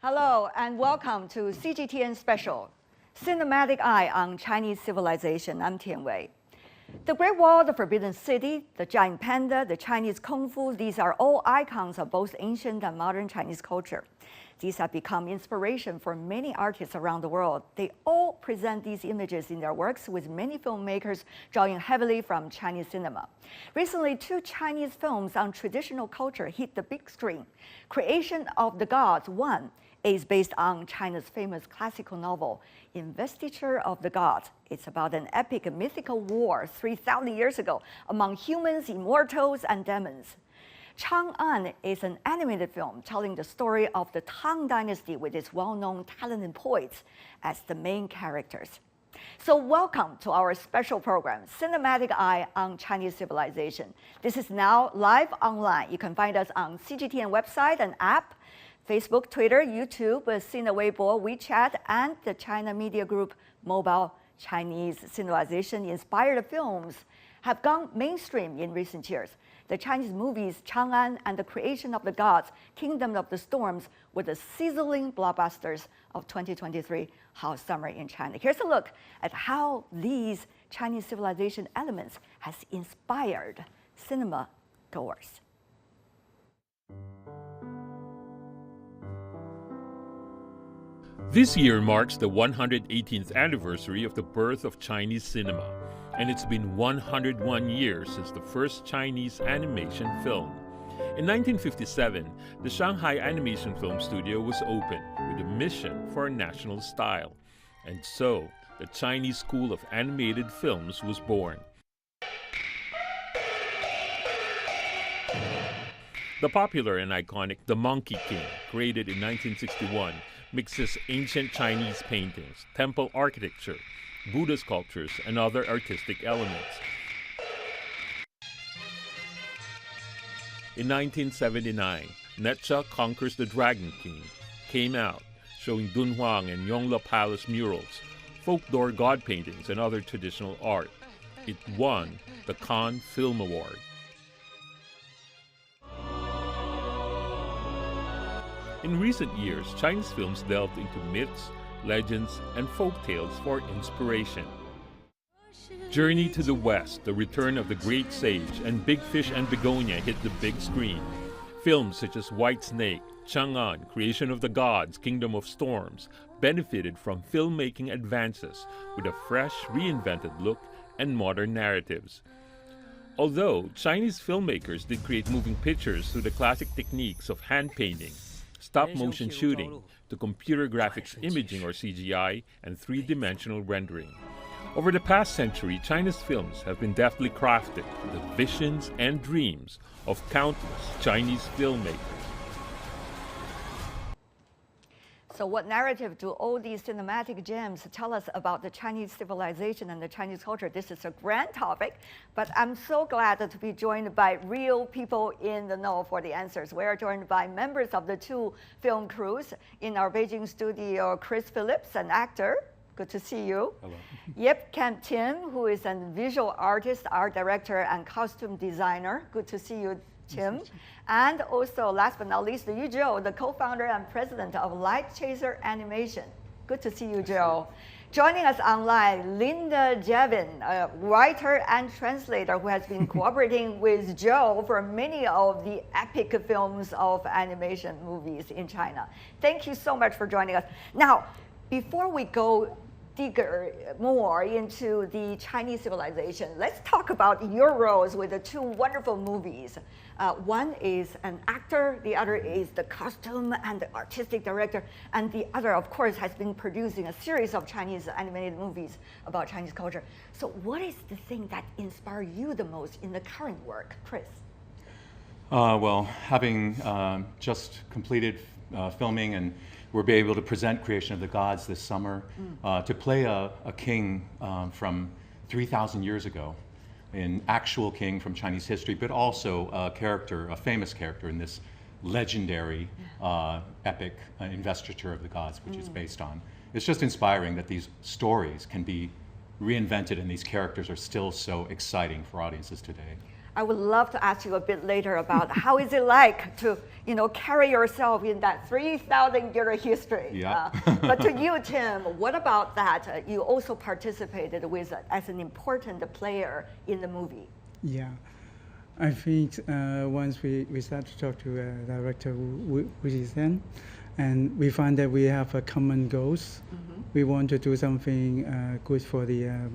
Hello and welcome to CGTN Special, Cinematic Eye on Chinese Civilization. I'm Tian Wei. The Great Wall, the Forbidden City, the Giant Panda, the Chinese Kung Fu, these are all icons of both ancient and modern Chinese culture. These have become inspiration for many artists around the world. They all present these images in their works, with many filmmakers drawing heavily from Chinese cinema. Recently, 2 Chinese films on traditional culture hit the big screen. Creation of the Gods 1 is based on China's famous classical novel, Investiture of the Gods. It's about an epic mythical war 3,000 years ago among humans, immortals, and demons. Chang'an is an animated film telling the story of the Tang Dynasty with its well-known talented poets as the main characters. So welcome to our special program, Cinematic Eye on Chinese Civilization. This is now live online. You can find us on CGTN website and app, Facebook, Twitter, YouTube, Sina Weibo, WeChat, and the China Media Group mobile Chinese civilization-inspired films have gone mainstream in recent years. The Chinese movies Chang'an and the Creation of the Gods, Kingdom of the Storms were the sizzling blockbusters of 2023 Hot Summer in China. Here's a look at how these Chinese civilization elements has inspired cinema goers. This year marks the 118th anniversary of the birth of Chinese cinema, and it's been 101 years since the first Chinese animation film. In 1957, the Shanghai Animation Film Studio was opened with a mission for a national style, and so the Chinese School of Animated Films was born. The popular and iconic The Monkey King, created in 1961, mixes ancient Chinese paintings, temple architecture, Buddha sculptures, and other artistic elements. In 1979, Necha Conquers the Dragon King came out, showing Dunhuang and Yongle Palace murals, folk door god paintings, and other traditional art. It won the Cannes Film Award. In recent years, Chinese films delved into myths, legends, and folk tales for inspiration. Journey to the West, The Return of the Great Sage, and Big Fish and Begonia hit the big screen. Films such as White Snake, Chang'an, Creation of the Gods, Kingdom of Storms benefited from filmmaking advances with a fresh, reinvented look and modern narratives. Although Chinese filmmakers did create moving pictures through the classic techniques of hand painting, stop-motion shooting, to computer graphics imaging or CGI, and three-dimensional rendering. Over the past century, China's films have been deftly crafted with the visions and dreams of countless Chinese filmmakers. So what narrative do all these cinematic gems tell us about the Chinese civilization and the Chinese culture? This is a grand topic, but I'm so glad to be joined by real people in the know for the answers. We are joined by members of the 2 film crews in our Beijing studio, Chris Phillips, an actor. Good to see you. Hello. Yep, Kent Tim, who is a visual artist, art director, and costume designer. Good to see you, Tim. And also, last but not least, Yu Zhou, the co-founder and president of Light Chaser Animation. Good to see you, Joe. Joining us online, Linda Jevin, a writer and translator who has been cooperating with Joe for many of the epic films of animation movies in China. Thank you so much for joining us. Now, before we go deeper more into the Chinese civilization, let's talk about your roles with the 2 wonderful movies. One is an actor, the other is the costume and the artistic director, and the other, of course, has been producing a series of Chinese animated movies about Chinese culture. So what is the thing that inspired you the most in the current work, Chris? Well, having just completed filming, and we'll be able to present Creation of the Gods this summer, to play a king from 3,000 years ago, an actual king from Chinese history, but also a character, a famous character in this legendary epic investiture of the gods, which is based on. It's just inspiring that these stories can be reinvented and these characters are still so exciting for audiences today. I would love to ask you a bit later about how is it like to, carry yourself in that 3,000-year history. Yeah. But to you, Tim, what about that? You also participated with as an important player in the movie. Yeah, I think once we start to talk to director Wu Zhen, and we find that we have a common goals. We want to do something good for the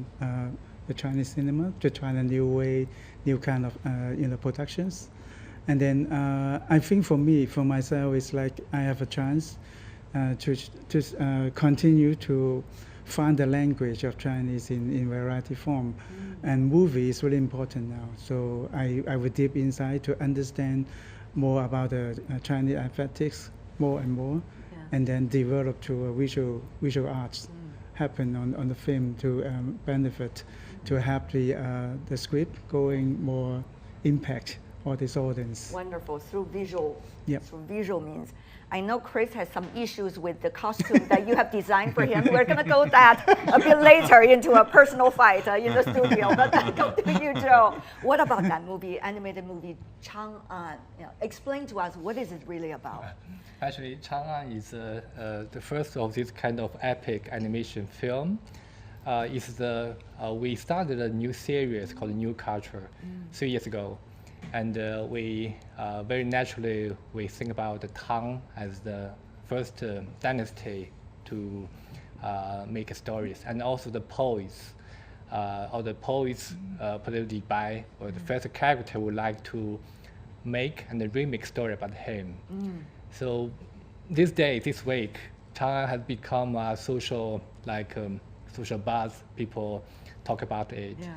Chinese cinema, to try a new way, new kind of productions. And then I think for myself, it's like I have a chance to continue to find the language of Chinese in variety form. And movie is really important now. So I would deep inside to understand more about the Chinese aesthetics more and more, and then develop to a visual arts happen on the film to benefit, to have the script going more impact on this audience. Wonderful, through visual, Yep. through visual means. I know Chris has some issues with the costume that you have designed for him. We're going to go that a bit later into a personal fight in the studio. But I go to you, Joe. What about that movie, animated movie, Chang'an? Explain to us, what is it really about? Actually, Chang'an is the first of this kind of epic animation film. We started a new series called New Culture 3 years ago. And we very naturally, we think about the Tang as the first dynasty to make stories, and also the poets, or the poets, particularly Bai, or the first character would like to make and remake story about him. So this week, Chang'an has become a social buzz. People talk about it. Yeah.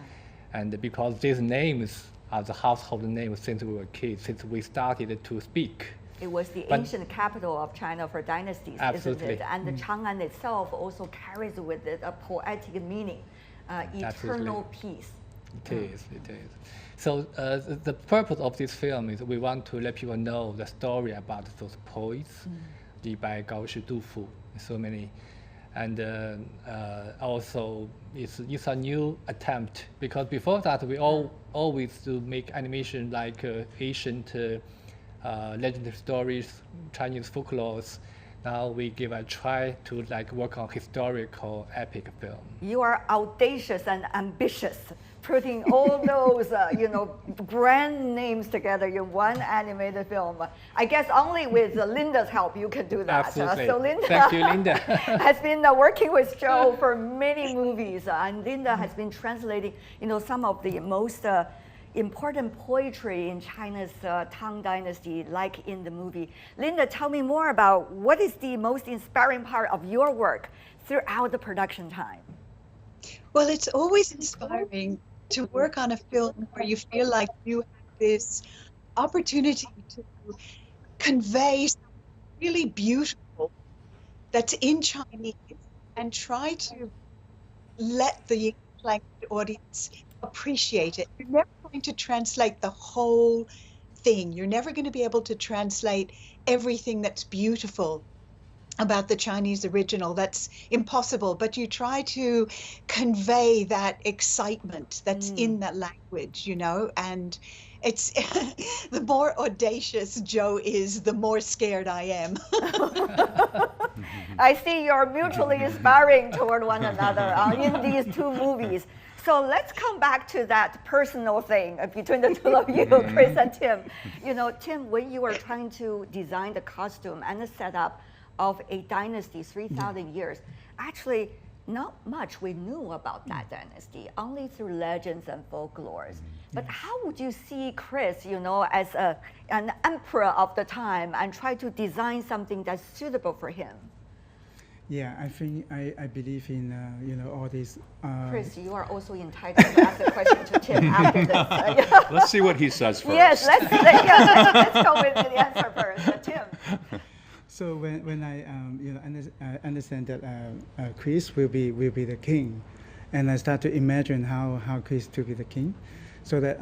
And because these names are the household names since we were kids, since we started to speak. It was the ancient capital of China for dynasties, absolutely. Isn't it? And the Chang'an itself also carries with it a poetic meaning, eternal peace. It is. So the purpose of this film is we want to let people know the story about those poets, Li Bai, Gao Shi, Du Fu, so many. And also, it's a new attempt, because before that we always do make animation like ancient legendary stories, Chinese folklores. Now we give a try to work on historical epic film. You are audacious and ambitious, putting all those brand names together in one animated film. I guess only with Linda's help you can do that. Absolutely. So Linda, thank you, Linda. has been working with Joe for many movies, and Linda has been translating some of the most important poetry in China's Tang Dynasty, like in the movie. Linda, tell me more about what is the most inspiring part of your work throughout the production time? Well, it's always inspiring to work on a film where you feel like you have this opportunity to convey something really beautiful that's in Chinese and try to let the audience appreciate it. You're never going to translate the whole thing. You're never going to be able to translate everything that's beautiful about the Chinese original. That's impossible, but you try to convey that excitement that's in that language, and it's the more audacious Joe is, the more scared I am. I see you're mutually inspiring toward one another in these two movies. So let's come back to that personal thing between the two of you, Chris and Tim. Tim, when you were trying to design the costume and the setup of a dynasty, 3,000 years, actually not much we knew about that dynasty, only through legends and folklores. But how would you see Chris, as an emperor of the time and try to design something that's suitable for him? Yeah, I think I believe in all these. Chris, you are also entitled to ask a question to Tim after this. Let's see what he says first. Yes, let's go with the answer first. Tim. So when I understand that Chris will be the king, and I start to imagine how Chris to be the king, so that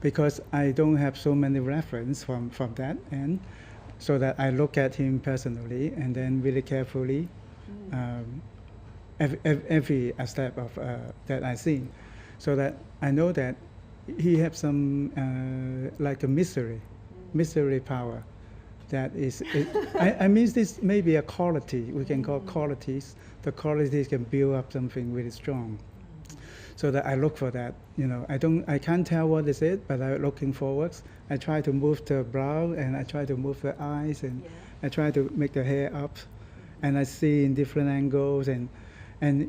because I don't have so many reference from that end. So that I look at him personally and then really carefully every step of that I see, so that I know that he has some like a mystery power. That is, I mean, this may be a quality we can call qualities. The qualities can build up something really strong. So that I look for that. I can't tell what is it, but I'm looking forwards. I try to move the brow and I try to move the eyes and I try to make the hair up, and I see in different angles and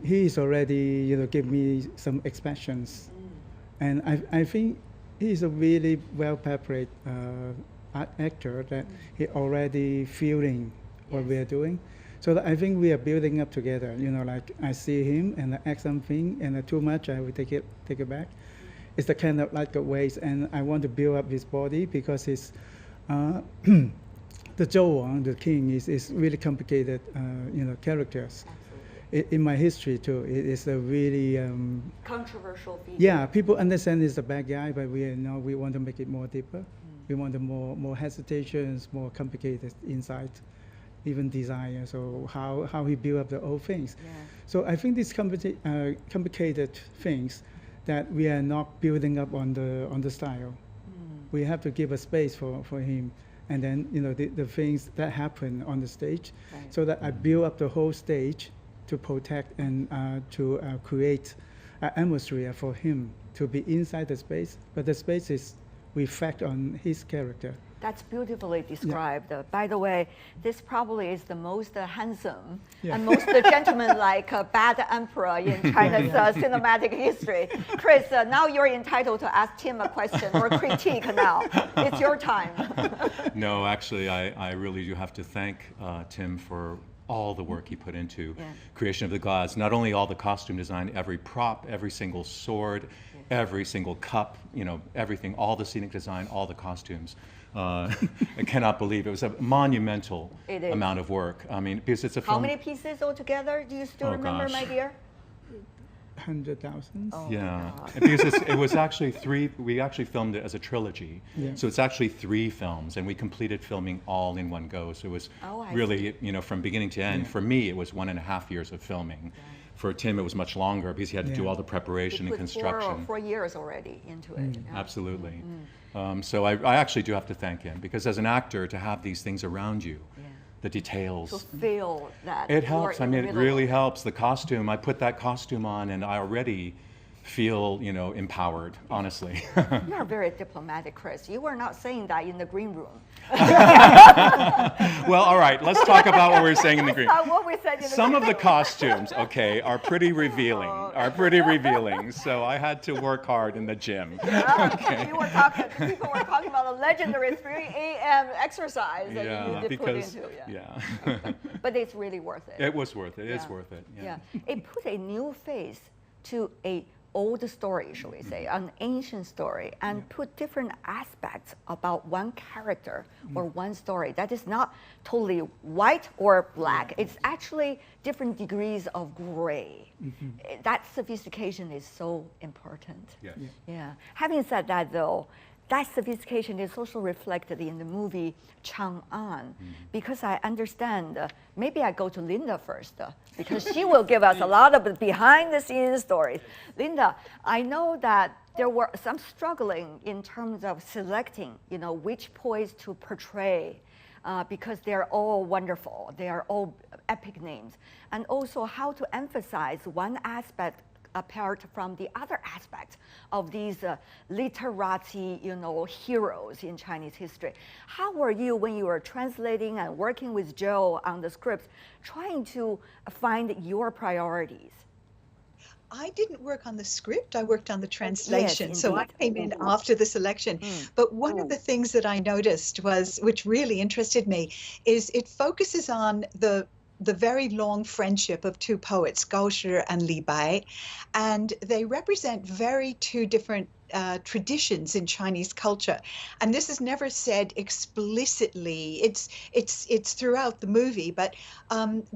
he's already give me some expressions, and I think he's a really well prepared actor that he already feeling what we are doing. So that I think we are building up together. Like I see him and I act something, and too much I will take it back. It's the kind of like a ways, and I want to build up his body because it's the Zhou Wang, the king, is really complicated. Characters. In my history too, it is a really Controversial figure. yeah. People understand he's a bad guy, but we want to make it more deeper. We want more hesitations, more complicated insight. Even desire, so how he built up the old things. Yeah. So I think these complicated things that we are not building up on the style. We have to give a space for him, and then the things that happen on the stage, so that I build up the whole stage to protect and to create an atmosphere for him to be inside the space, but the space is reflect on his character. That's beautifully described. By the way, this probably is the most handsome and most gentleman-like bad emperor in China's cinematic history. Chris, now you're entitled to ask Tim a question or critique now. It's your time. No, actually, I really do have to thank Tim for all the work he put into creation of the gods. Not only all the costume design, every prop, every single sword, every single cup, everything, all the scenic design, all the costumes. I cannot believe it was a monumental amount of work. I mean, because it's a film. How many pieces altogether? Do you still remember, my dear? 100,000. Oh, yeah, because it was actually three. We actually filmed it as a trilogy, so it's actually 3 films, and we completed filming all in one go. So it was really, from beginning to end. For me, it was 1.5 years of filming. For Tim, it was much longer because he had to do all the preparation and construction. 4 years already into it. Absolutely. So I actually do have to thank him, because as an actor, to have these things around you, the details. To feel that. It helps. I mean, it really helps. The costume, I put that costume on and I already feel, empowered, honestly. You are very diplomatic, Chris. You were not saying that in the green room. Well, all right, let's talk about what we were saying in the green. What we said in the Some of the costumes, are pretty revealing. So I had to work hard in the gym. People were talking about the legendary 3 a.m. exercise that you did put into. But it's really worth it. It was worth it. It's worth it. Yeah. It put a new face to a old story, shall we say, an ancient story, and put different aspects about one character or one story that is not totally white or black. It's actually different degrees of gray. That sophistication is so important. Yeah. Having said that, though, that sophistication is also reflected in the movie Chang'an, because I understand, maybe I go to Linda first, because she will give us a lot of the behind-the-scenes stories. Linda, I know that there were some struggling in terms of selecting, which poise to portray, because they're all wonderful, they are all epic names, and also how to emphasize one aspect apart from the other aspects of these literati, heroes in Chinese history. How were you, when you were translating and working with Joe on the scripts, trying to find your priorities? I didn't work on the script, I worked on the translation. Yes, so I came in after the selection. But one of the things that I noticed was, which really interested me, is it focuses on the the very long friendship of two poets, Gao Shi and Li Bai, and they represent very two different traditions in Chinese culture. And this is never said explicitly. It's throughout the movie, but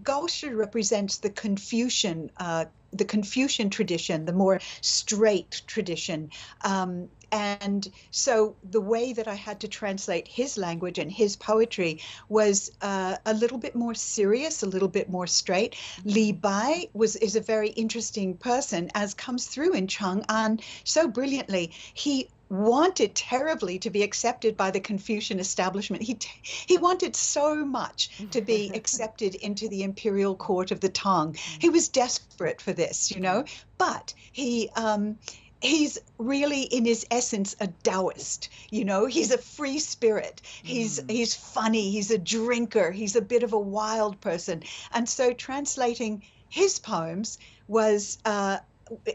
Gao Shi represents the Confucian tradition, the more straight tradition. And so the way that I had to translate his language and his poetry was a little bit more serious, a little bit more straight. Li Bai is a very interesting person, as comes through in Chang'an so brilliantly. He wanted terribly to be accepted by the Confucian establishment. He wanted so much to be accepted into the imperial court of the Tang. He was desperate for this, you know, but he's really, in his essence, a Taoist. You know, he's a free spirit. He's funny. He's a drinker. He's a bit of a wild person. And so translating his poems was, I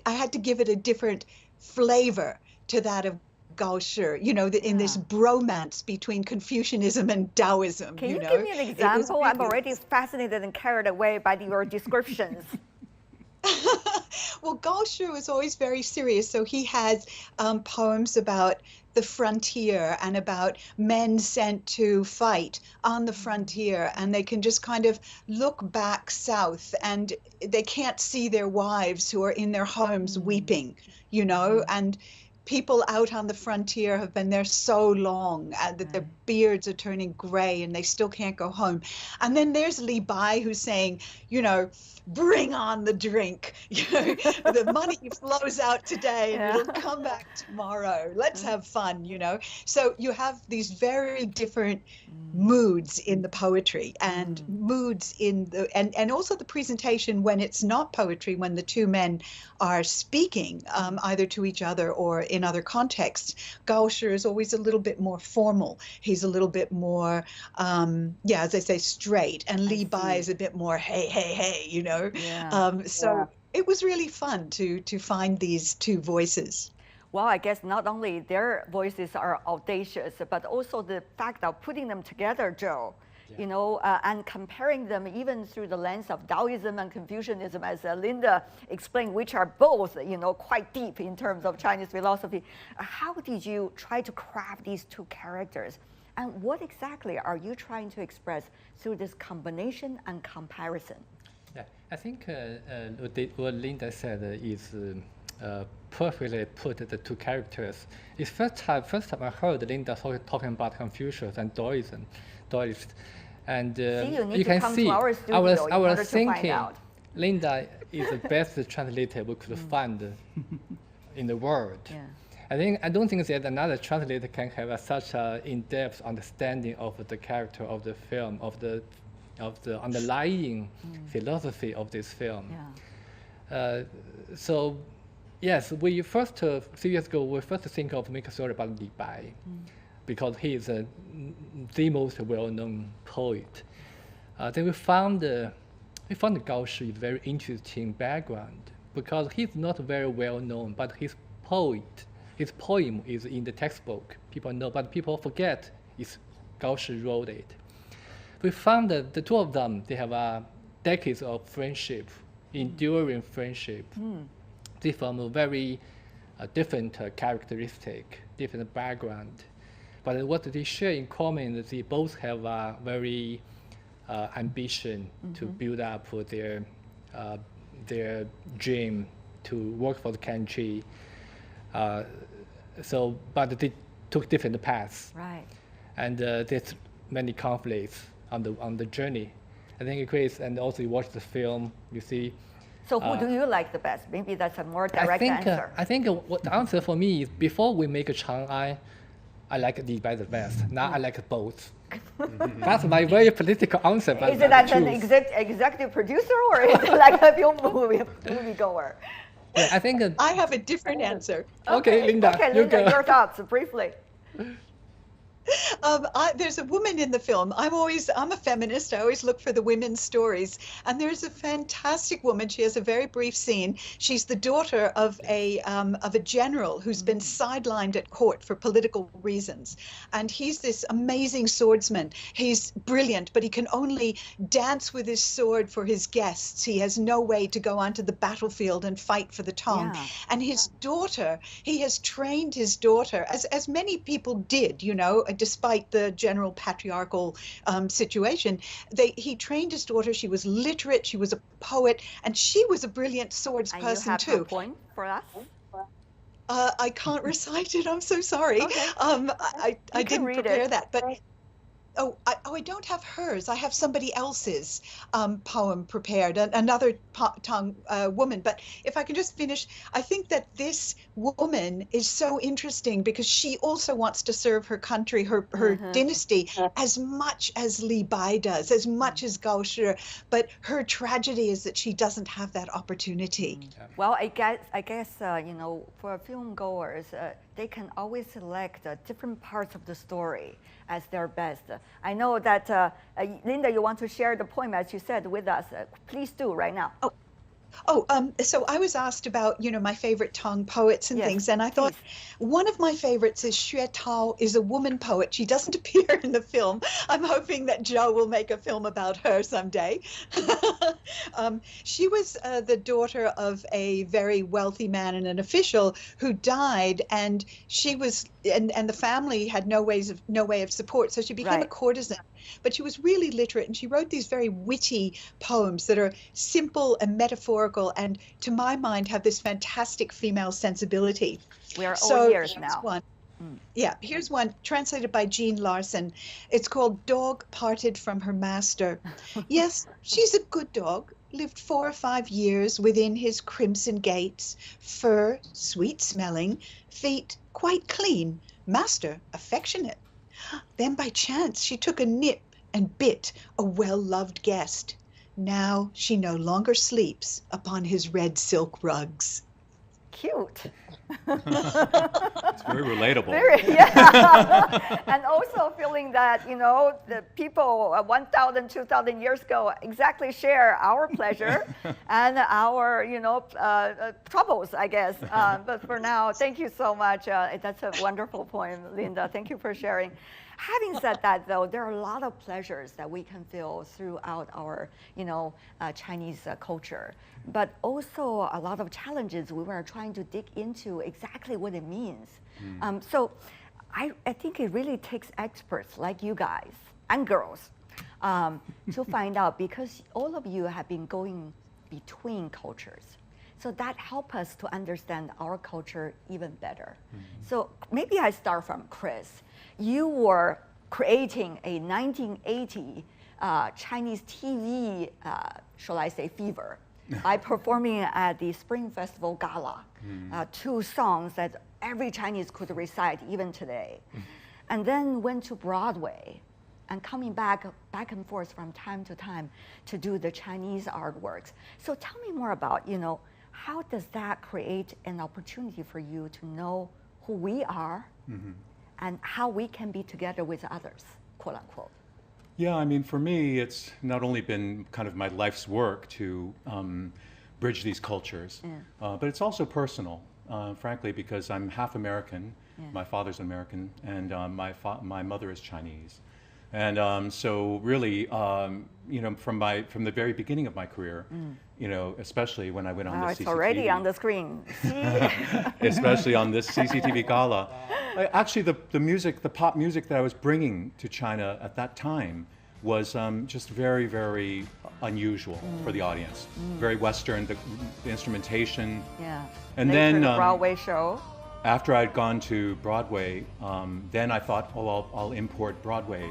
had to give it a different flavor to that of Gao Shi, you know, in this bromance between Confucianism and Taoism. Can you know? give me an example? Really, I'm already fascinated and carried away by your descriptions. Well, Gao Shi was always very serious. So he has poems about the frontier and about men sent to fight on the frontier, and they can just kind of look back south and they can't see their wives who are in their homes weeping, you know, and people out on the frontier have been there so long that their beards are turning gray and they still can't go home. And then there's Li Bai who's saying, you know, bring on the drink. You know, the money flows out today and it'll come back tomorrow. Let's have fun, you know. So you have these very different moods in the poetry and moods in the and also the presentation when it's not poetry, when the two men are speaking either to each other or in other contexts. Gao Shi is always a little bit more formal. He's a little bit more as I say, straight, and Li Bai is a bit more hey, you know. It was really fun to find these two voices. Well, I guess not only their voices are audacious, but also the fact of putting them together, Joe, you know, and comparing them even through the lens of Taoism and Confucianism, as Linda explained, which are both, you know, quite deep in terms of Chinese philosophy. How did you try to craft these two characters? And what exactly are you trying to express through this combination and comparison? Yeah, I think what Linda said is perfectly put the two characters. It's first time I heard Linda talking about Confucius and Taoism, and you can come see to our studio I was to thinking find out. Linda is the best translator we could find in the world. Yeah. I don't think that another translator can have such an in-depth understanding of the character of the film, of the underlying philosophy of this film. Yeah. So, yes, we first, 3 years ago, we first think of make a story about Li Bai, because he is the most well-known poet. Then we found Gao Shi is very interesting background, because he's not very well-known, but his poem is in the textbook. People know, but people forget it's Gao Shi wrote it. We found that the two of them, they have decades of friendship, enduring friendship. They form a very different characteristic, different background. But what they share in common is they both have a very ambition to build up their dream to work for the country. But they took different paths. Right. And there's many conflicts on the journey. I think it creates, and also you watch the film, you see. So who do you like the best? Maybe that's a more direct answer. I think what the answer for me is, before we make a Chang'an, I like Li Bai the best. Now I like both. That's my very political answer. But is it as an executive producer, or is it like a film movie goer? Yeah, I think. I have a different answer. Okay, Linda, Okay, you Linda, go. your thoughts briefly. There's a woman in the film. I'm a feminist. I always look for the women's stories. And there's a fantastic woman. She has a very brief scene. She's the daughter of a general who's been sidelined at court for political reasons. And he's this amazing swordsman. He's brilliant, but he can only dance with his sword for his guests. He has no way to go onto the battlefield and fight for the Tong. Yeah. And his daughter, he has trained his daughter, as many people did, you know, despite the general patriarchal situation. He trained his daughter. She was literate. She was a poet, and she was a brilliant swords And person you have too. a point for us? I can't recite it. I'm so sorry. Okay. I can didn't read prepare it. that, but. I don't have hers. I have somebody else's poem prepared, another Tong woman. But if I can just finish, I think that this woman is so interesting because she also wants to serve her country, her dynasty, as much as Li Bai does, as much as Gao Shi. But her tragedy is that she doesn't have that opportunity. Well, I guess you know, for film goers, they can always select different parts of the story as their best. I know that Linda, you want to share the poem as you said with us. Please do right now. So I was asked about, you know, my favorite Tong poets and Yes, things, and I thought one of my favorites is Xue Tao, is a woman poet. She doesn't appear in the film. I'm hoping that Joe will make a film about her someday. She was the daughter of a very wealthy man and an official who died, and she was, and the family had no way of support, so she became a courtesan. But she was really literate, and she wrote these very witty poems that are simple and metaphorical, and to my mind have this fantastic female sensibility. We are all ears here's now. one. Yeah, here's one translated by Jean Larson. It's called Dog Parted from Her Master. Yes, she's a good dog, lived 4 or 5 years within his crimson gates, fur sweet smelling, feet quite clean, master affectionate. Then by chance she took a nip and bit a well-loved guest. Now she no longer sleeps upon his red silk rugs. Cute. It's very relatable. Yeah. And also feeling that, you know, the people 1,000, 2,000 years ago exactly share our pleasure and our, you know, troubles, I guess. But for now, thank you so much. That's a wonderful poem, Linda. Thank you for sharing. Having said that, though, there are a lot of pleasures that we can feel throughout our, you know, Chinese culture, but also a lot of challenges we were trying to dig into exactly what it means. So I think it really takes experts like you guys and girls to find out, because all of you have been going between cultures. So that helps us to understand our culture even better. So maybe I start from Chris. You were creating a 1980 Chinese TV, shall I say, fever, by performing at the Spring Festival Gala, 2 songs that every Chinese could recite even today. And then went to Broadway and coming back and forth from time to time to do the Chinese artworks. So tell me more about, you know, how does that create an opportunity for you to know who we are and how we can be together with others, quote unquote? Yeah, I mean, for me, it's not only been kind of my life's work to bridge these cultures, but it's also personal, frankly, because I'm half American. My father's American, and my mother is Chinese. And so really, you know, from the very beginning of my career, you know, especially when I went on the CCTV. It's already on the screen. Especially on this CCTV gala. Actually, the music, the pop music that I was bringing to China at that time was just very, very unusual for the audience. Very Western, the instrumentation. Yeah. And Later then the Broadway show. After I'd gone to Broadway, then I thought, oh, I'll import Broadway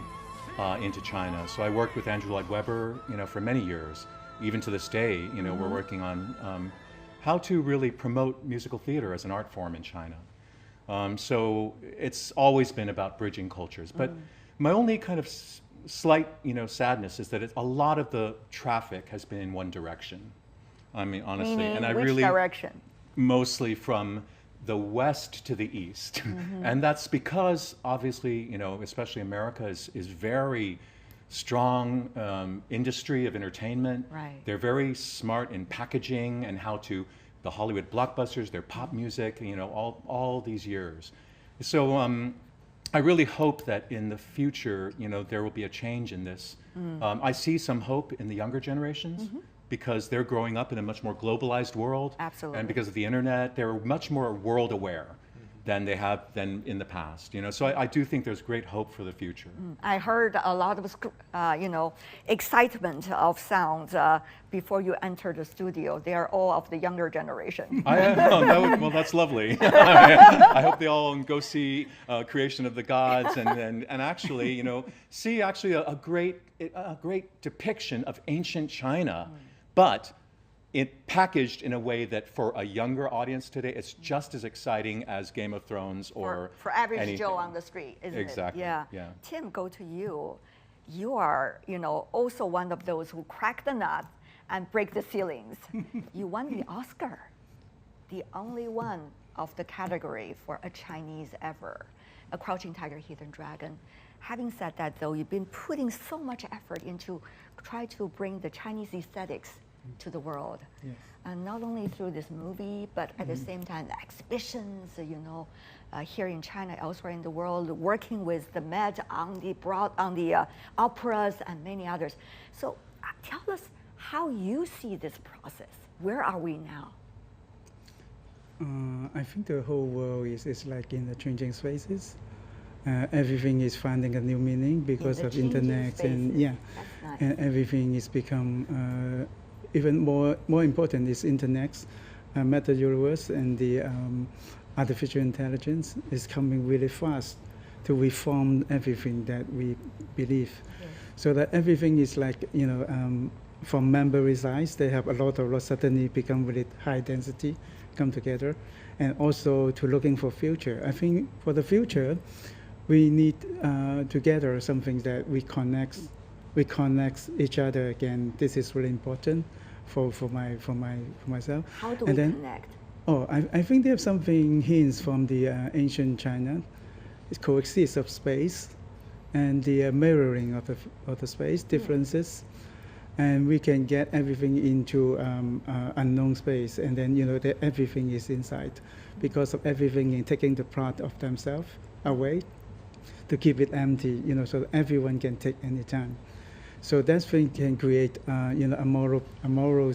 into China. So I worked with Andrew Lloyd Webber, you know, for many years. Even to this day, you know, we're working on how to really promote musical theater as an art form in China. So it's always been about bridging cultures. But my only kind of slight, you know, sadness is that a lot of the traffic has been in one direction. I mean, honestly, Meaning and I which really direction? mostly from the West to the East. And that's because obviously, you know, especially America is very strong industry of entertainment. Right. They're very smart in packaging and how to, the Hollywood blockbusters, their pop music, you know, all these years. So I really hope that in the future, you know, there will be a change in this. I see some hope in the younger generations because they're growing up in a much more globalized world. Absolutely. And because of the internet, they're much more world aware than they have been in the past. You know, so I do think there's great hope for the future. I heard a lot of, you know, excitement of sounds before you enter the studio. They are all of the younger generation. Well, that's lovely. I hope they all go see Creation of the Gods and actually, you know, see actually a great depiction of ancient China, but it packaged in a way that for a younger audience today, it's just as exciting as Game of Thrones or for average anything. Joe on the street, isn't it? Exactly. Yeah. Tim, go to you. You are, you know, also one of those who crack the nut and break the ceilings. You won the Oscar, the only one of the category for a Chinese ever, A Crouching Tiger, Hidden Dragon. Having said that, though, you've been putting so much effort into try to bring the Chinese aesthetics to the world. Yes. And not only through this movie, but at the same time, the exhibitions, you know, here in China, elsewhere in the world, working with the Met on the operas and many others. So tell us how you see this process. Where are we now? I think the whole world is like in the changing spaces. Everything is finding a new meaning because of internet, and That's nice. and everything is become even more important is internet, meta universe, and the artificial intelligence is coming really fast to reform everything that we believe. Yes. So that everything is like, you know, from memory size, they have a lot suddenly become really high density, come together, and also to looking for future. I think for the future, we need together something that we connect each other again. This is really important for myself. How do And we then, connect? Oh, I think there's something hints from the ancient China. It coexists of space and the mirroring of the space differences, and we can get everything into unknown space, and then, you know, that everything is inside because of everything in taking the part of themselves away to keep it empty, you know, so that everyone can take any time. So that thing can create, you know, a moral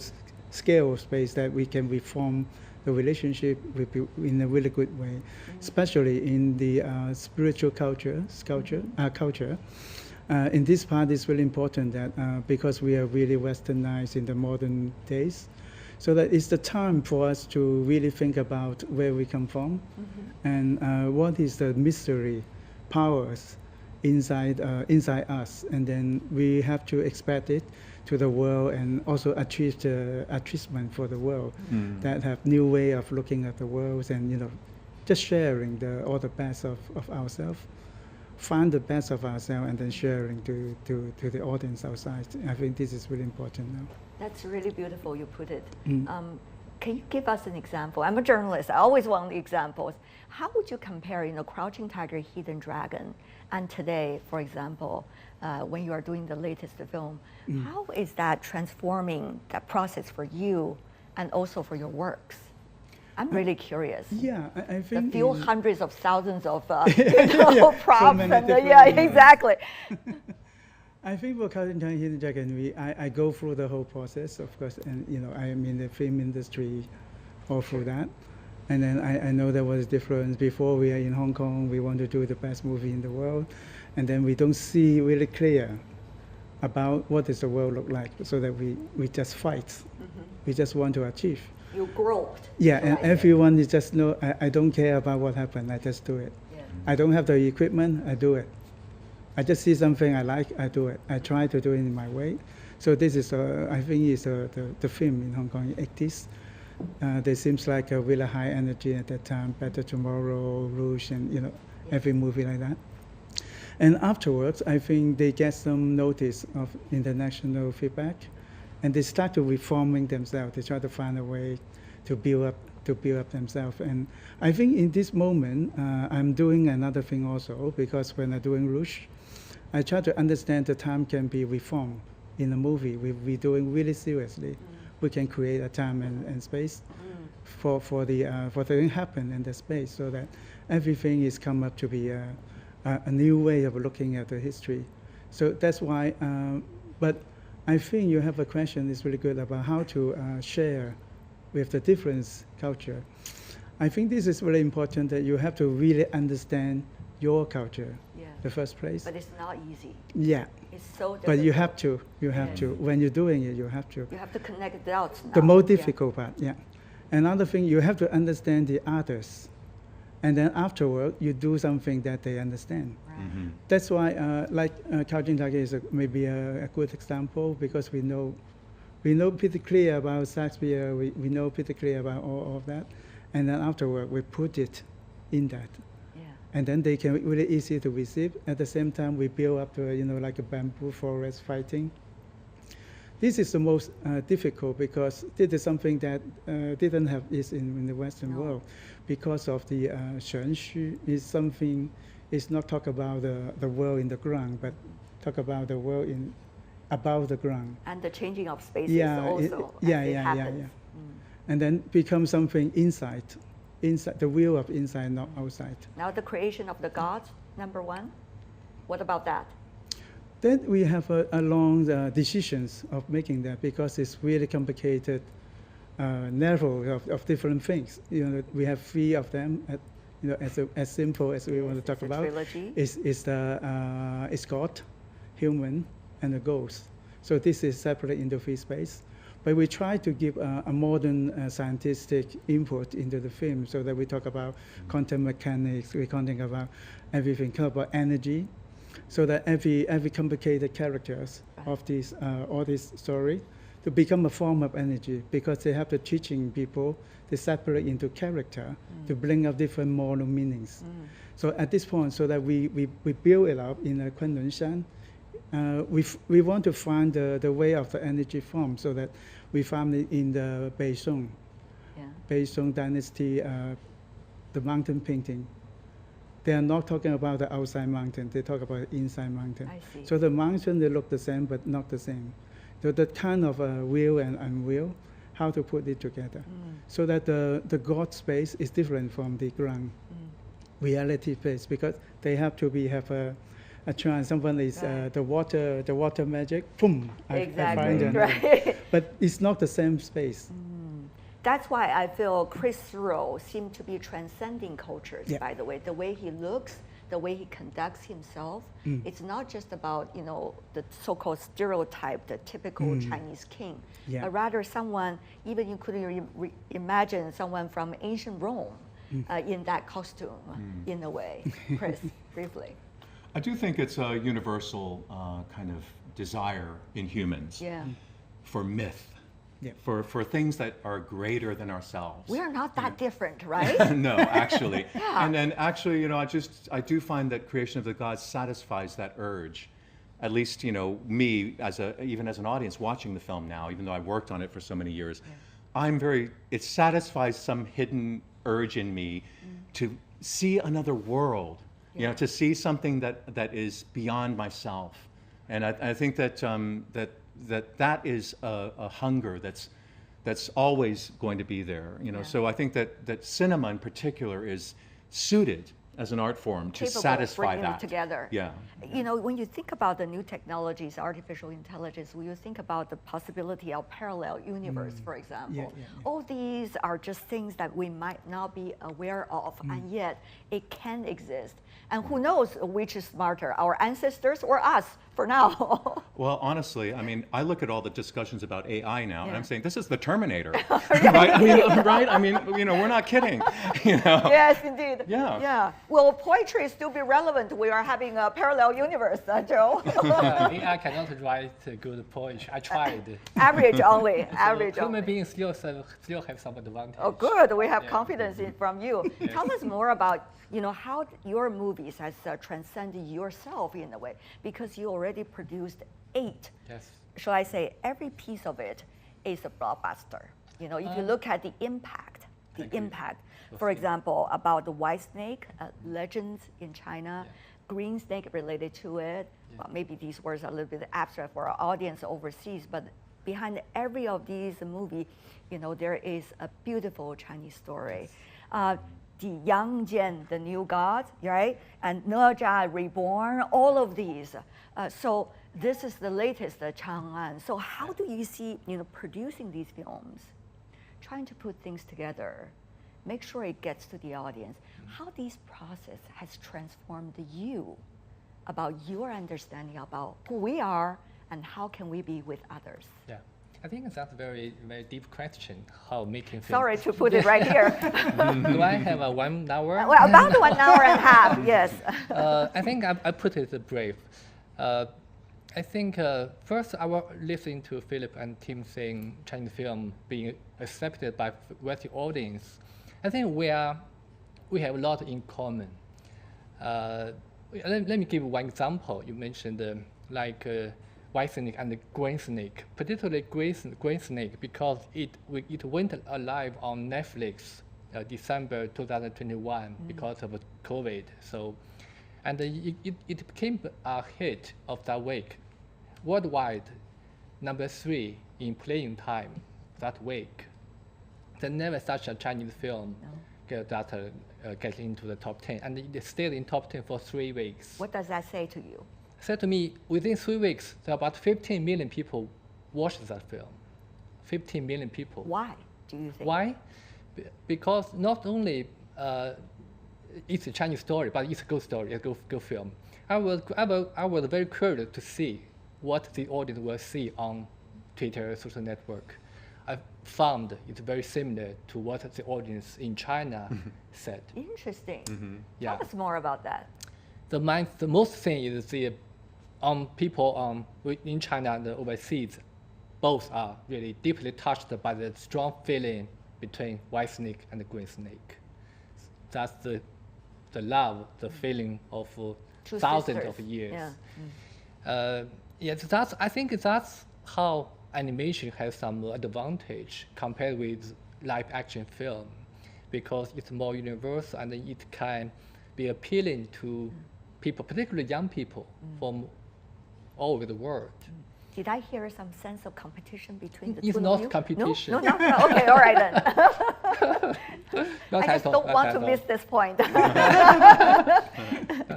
scale of space that we can reform the relationship with in a really good way, especially in the spiritual culture. In this part, it's really important that because we are really westernized in the modern days, so that it's the time for us to really think about where we come from and what is the mystery powers inside us, and then we have to expect it to the world and also achieve the achievement for the world that have new way of looking at the world, and, you know, just sharing all the best of ourselves, find the best of ourselves, and then sharing to the audience outside. I think this is really important now. That's really beautiful you put it. Can you give us an example? I'm a journalist. I always want examples. How would you compare, you know, Crouching Tiger, Hidden Dragon, and today, for example, when you are doing the latest film? How is that transforming that process for you and also for your works? I'm really curious. Yeah, I think The few hundreds of thousands of props so many and different, exactly. I think for Crouching Tiger, Hidden Dragon, I go through the whole process, of course, and, you know, I am in the film industry all through that. And then I know there was a difference. Before we are in Hong Kong, we want to do the best movie in the world, and then we don't see really clear about what does the world look like, so that we just fight. We just want to achieve. You groped. Yeah, and Right. everyone is just know, I don't care about what happened, I just do it. Yeah. I don't have the equipment, I do it. I just see something I like, I do it. I try to do it in my way. So this is, I think, is the film in Hong Kong in 80s. There seems like a really high energy at that time, Better Tomorrow, Rouge, and, you know, every movie like that. And afterwards, I think they get some notice of international feedback, and they start to reforming themselves. They try to find a way to build up to build up themselves. And I think in this moment, I'm doing another thing also, because when I'm doing Rouge, I try to understand the time can be reformed in a movie. We're doing really seriously. We can create a time and space for the thing happen in the space, so that everything is come up to be a new way of looking at the history. So that's why, but I think you have a question is really good about how to share with the different culture. I think this is really important, that you have to really understand your culture, the first place. But it's not easy. Yeah. It's so difficult. But you have to. When you're doing it, you have to. You have to connect the dots now. The most difficult part, yeah. Another thing, you have to understand the others. And then afterward, you do something that they understand. Right. Mm-hmm. That's why, Kaujin Take is maybe a good example, because we know pretty clear about Shakespeare, we know pretty clear about all of that. And then afterward, we put it in that. And then they can really easy to receive. At the same time, we build up, like a bamboo forest fighting. This is the most difficult, because this is something that didn't have this in the Western world, because of the 玄虚 is something. It's not talk about the world in the ground, but talk about the world above the ground. And the changing of spaces also. And then become something inside the will of inside, not outside. Now the creation of the gods, number one. What about that? Then we have a long decisions of making that, because it's really complicated level of different things. We have 3 of them. As simple as we want to talk about. It's God, human, and the ghost. So this is separate into 3 space. But we try to give a modern scientific input into the film, so that we talk about quantum mechanics, we talk about everything, talk about energy, so that every complicated characters of this all this story to become a form of energy, because they have to teaching people to separate into character to bring up different moral meanings. So at this point, so that we build it up in a Kunlunshan, we want to find the way of the energy form, so that we found it in the Beizong, Beizong dynasty, the mountain painting. They are not talking about the outside mountain, they talk about the inside mountain. I see. So the mountain, they look the same, but not the same. So that kind of will and unwill, how to put it together. So that the God space is different from the ground reality space, because they have to have a chance. Someone is the water magic, boom, Exactly, I find it. right. But it's not the same space. That's why I feel Chris Rowe seemed to be transcending cultures, by the way. The way he looks, the way he conducts himself. It's not just about, the so-called stereotype, the typical Chinese king, but rather someone, even you could imagine someone from ancient Rome in that costume, in a way. Chris, briefly. I do think it's a universal kind of desire in humans for myth, for things that are greater than ourselves. We are not that different, right? No, actually. And then actually, I do find that creation of the gods satisfies that urge. At least, me even as an audience watching the film now, even though I worked on it for so many years, it satisfies some hidden urge in me to see another world. To see something that is beyond myself, and I think that that is a hunger that's always going to be there. So I think that cinema in particular is suited as an art form to satisfy that. Together. Yeah. When you think about the new technologies, artificial intelligence, when you think about the possibility of parallel universe, for example, all these are just things that we might not be aware of, and yet it can exist. And who knows which is smarter, our ancestors or us for now? Well, honestly, I look at all the discussions about AI now, and I'm saying this is the Terminator, right? We're not kidding. Yes, indeed. Yeah. Will poetry still be relevant? We are having a parallel universe, Joe. AI cannot write good poetry. I tried. Average only. Average human only. beings still have some advantage. Oh, good. We have confidence from you. Tell us more about how your movies has transcended yourself in a way, because you already produced 8. Yes. Shall I say every piece of it is a blockbuster? If you look at the impact the Thank you. impact. Well, For thank you. example, about the white snake, legends in China, Yeah. green snake related to it. Yeah. Well, maybe these words are a little bit abstract for our audience overseas, but behind every of these movie, there is a beautiful Chinese story. The Yang Jian, the new god, right? And Ne Zha Reborn, all of these. So this is the latest Chang'an. So how do you see, producing these films, trying to put things together, make sure it gets to the audience? How this process has transformed you about your understanding about who we are and how can we be with others? Yeah, I think that's a very, very deep question. How making films. Sorry to put it right here. Do I have a 1 hour? Well, about 1 hour and a half, yes. I think I put it brief. I think first I was listening to Philip and Tim saying Chinese film being accepted by Western audience. I think we have a lot in common. Let me give one example. You mentioned white snake and the green snake, particularly green snake because it went live on Netflix December 2021 because of COVID. So, and it became a hit of that week, worldwide, #3 in playing time that week. There's never such a Chinese film that gets into the top 10, and it stayed in top 10 for 3 weeks. What does that say to you? Said to me, within 3 weeks, there are about 15 million people watched that film. 15 million people. Why do you think? Why? Because not only it's a Chinese story, but it's a good story, a good film. I was very curious to see what the audience will see on Twitter, social network. I found it's very similar to what the audience in China said. Interesting. Yeah. Tell us more about that. The most thing is people in China and overseas, both are really deeply touched by the strong feeling between white snake and the green snake. That's the love, the feeling of Two thousands sisters. of years. Yeah. I think that's how animation has some advantage compared with live action film, because it's more universal and it can be appealing to people, particularly young people from all over the world. Did I hear some sense of competition between the It's two not of you? competition. No? Okay, all right then. Not I at just all, don't not want at to all. miss this point.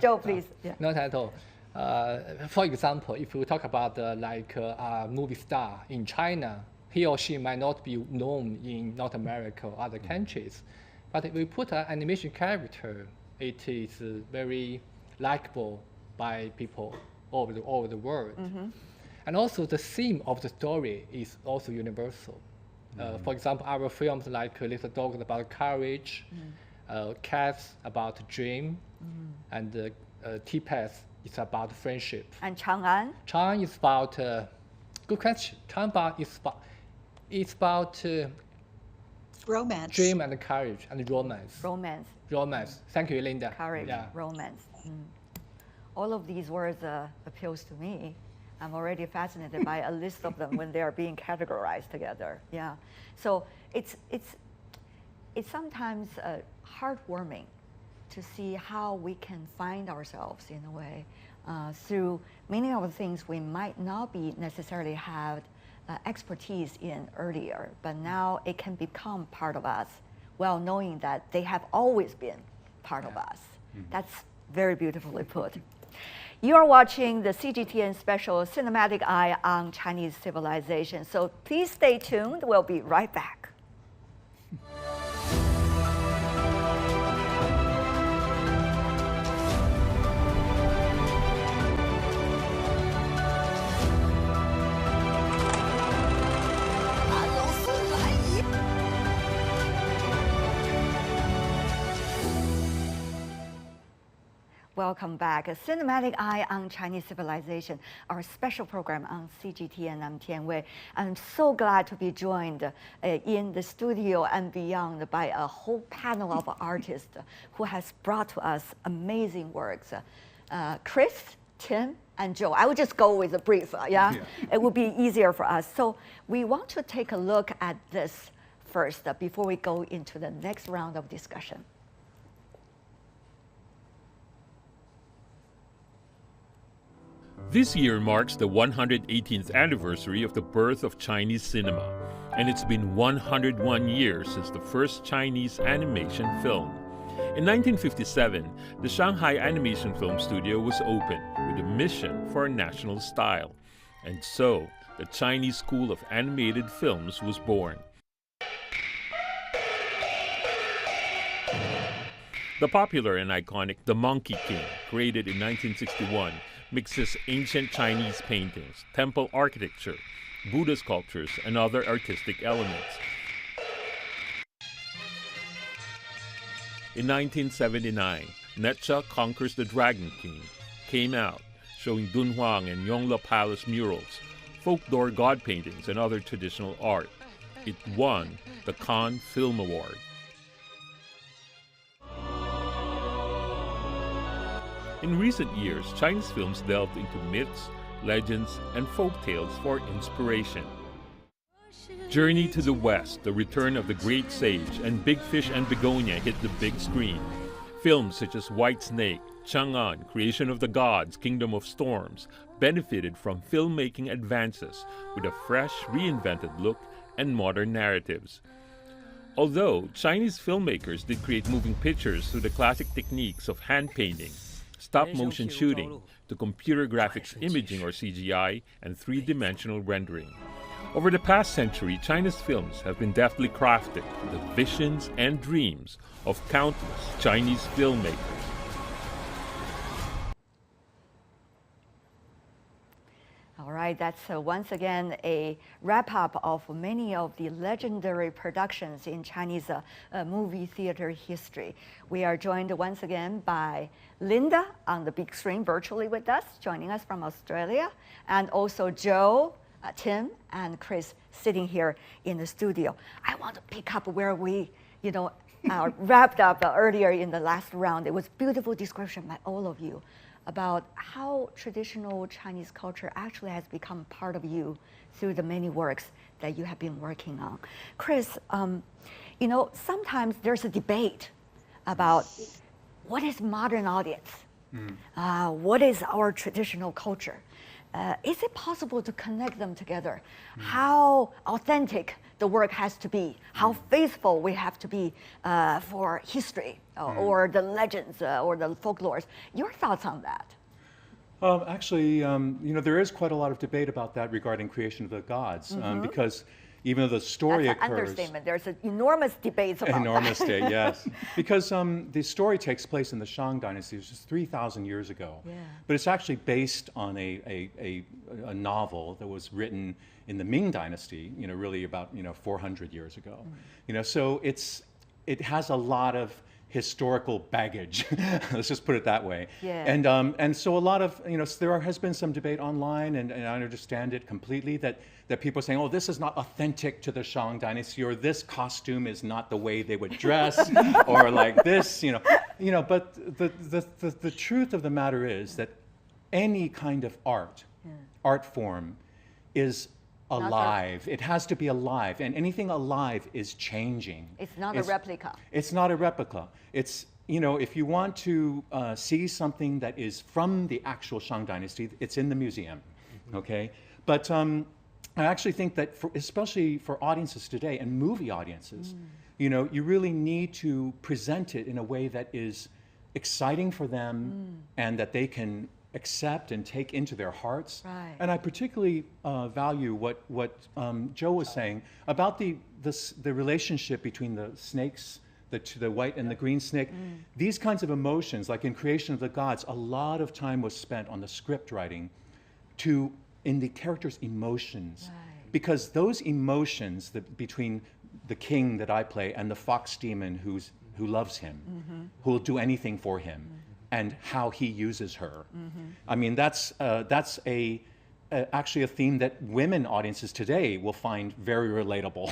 Joe, please. Yeah. Not at all. For example, if we talk about a movie star in China, he or she might not be known in North America or other countries, but if we put an animation character, it is very likable by people all over the world. And also the theme of the story is also universal. For example, our films like Little Dogs about courage, Cats about dream, and T-Path is about friendship. And Chang'an? Chang is about, good question, Chang is about Romance. dream and courage and romance. Romance, Thank you, Linda. courage, Yeah. romance. All of these words appeals to me. I'm already fascinated by a list of them when they are being categorized together. Yeah. So it's sometimes heartwarming to see how we can find ourselves in a way through many of the things we might not be necessarily have expertise in earlier, but now it can become part of us, while knowing that they have always been part of us. That's very beautifully put. You are watching the CGTN special Cinematic Eye on Chinese Civilization, so please stay tuned. We'll be right back. Welcome back. A Cinematic Eye on Chinese Civilization, our special program on CGTN. I'm Tian Wei. I'm so glad to be joined in the studio and beyond by a whole panel of artists who has brought to us amazing works. Chris, Tim, and Joe. I would just go with a brief, yeah? It would be easier for us. So we want to take a look at this first before we go into the next round of discussion? This year marks the 118th anniversary of the birth of Chinese cinema, and it's been 101 years since the first Chinese animation film. In 1957, the Shanghai Animation Film Studio was opened with a mission for a national style, and so the Chinese School of Animated Films was born. The popular and iconic The Monkey King, created in 1961, mixes ancient Chinese paintings, temple architecture, Buddha sculptures, and other artistic elements. In 1979, Necha Conquers the Dragon King came out, showing Dunhuang and Yonghe Palace murals, folklore god paintings, and other traditional art. It won the Cannes Film Award. In recent years, Chinese films delved into myths, legends, and folk tales for inspiration. Journey to the West, The Return of the Great Sage, and Big Fish and Begonia hit the big screen. Films such as White Snake, Chang'an, Creation of the Gods, Kingdom of Storms benefited from filmmaking advances with a fresh, reinvented look and modern narratives. Although Chinese filmmakers did create moving pictures through the classic techniques of hand painting, stop-motion shooting, to computer graphics imaging or CGI, and three-dimensional rendering. Over the past century, China's films have been deftly crafted with the visions and dreams of countless Chinese filmmakers. All right, that's once again a wrap-up of many of the legendary productions in Chinese movie theater history. We are joined once again by Linda on the big screen virtually with us, joining us from Australia, and also Joe, Tim, and Chris sitting here in the studio. I want to pick up where we, wrapped up earlier in the last round. It was beautiful description by all of you about how traditional Chinese culture actually has become part of you through the many works that you have been working on. Chris, sometimes there's a debate about what is modern audience? What is our traditional culture? Is it possible to connect them together? How authentic the work has to be, how faithful we have to be for history or the legends or the folklores. Your thoughts on that? Actually, there is quite a lot of debate about that regarding creation of the gods, because even though the story That's an occurs... understatement. There's an enormous debate about enormous that. debate, yes. Because the story takes place in the Shang Dynasty, which is 3,000 years ago. Yeah. But it's actually based on a novel that was written in the Ming Dynasty, really about 400 years ago. So it has a lot of historical baggage. Let's just put it that way. Yeah. And so a lot of there has been some debate online, and I understand it completely that people are saying, oh, this is not authentic to the Shang Dynasty, or this costume is not the way they would dress, or like this, But the truth of the matter is that any kind of art form is alive. It has to be alive, and anything alive is changing. It's not a replica. It's not a replica. It's, if you want to see something that is from the actual Shang Dynasty, it's in the museum, okay? But I actually think that, especially for audiences today and movie audiences, you really need to present it in a way that is exciting for them and that they can accept and take into their hearts. Right. And I particularly value what Joe was saying about the relationship between the snakes, the white and the green snake. These kinds of emotions, like in Creation of the Gods, a lot of time was spent on the script writing in the characters' emotions. Right. Because those emotions between the king that I play and the fox demon who loves him, who will do anything for him, and how he uses her. I mean, that's a actually a theme that women audiences today will find very relatable.